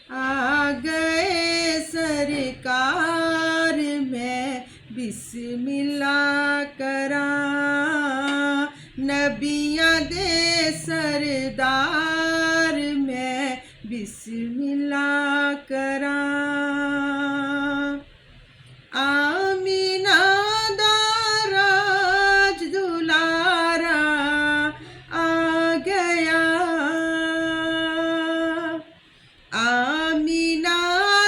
आ गए सरकार मैं बिस्मिल्लाह करां, नबियां दे सरदार मैं बिस्मिल्लाह करां। आमीना दा राज दुलारा आ गया, आमीना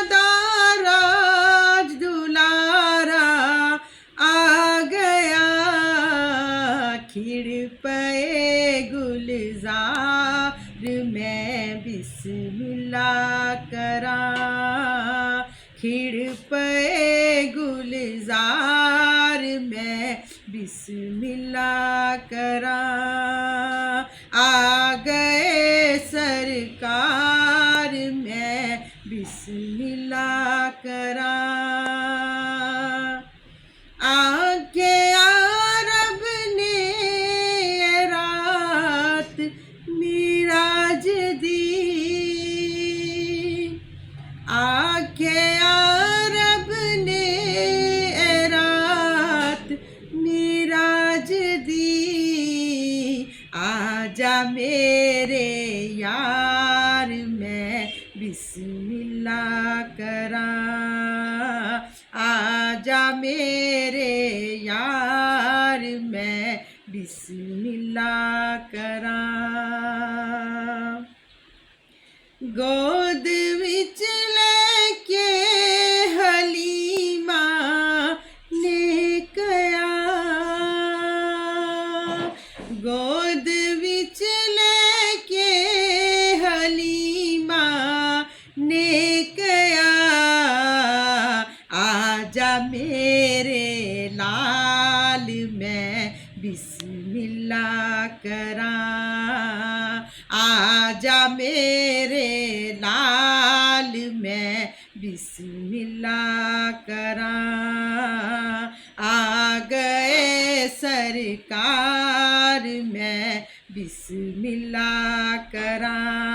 दा राज दुलारा आ गया, खिड़ पे गुलजार मैं बिस्मिल्लाह करां, खिड़ पे गुलजार मैं बिस्मिल्लाह करां। आ गए सरकार मैं बिस्मिल्लाह करां। आके अरब ने रात मिराज दी, आके अरब ने रात मिराज दी, आजा मेरे यार मैं बिस्मिल्लाह करां, आजा मेरे यार मैं बिस्मिल्लाह करां। गोद विच लेके हलीमा ने कया, गोद विच लेके हलीमा ने कया, आजा मेरे लाल मैं बिस्मिल्लाह करां, आजा मेरे लाल मैं बिस्मिल्लाह करां। आ गए सरकार मैं बिस्मिल्लाह करां।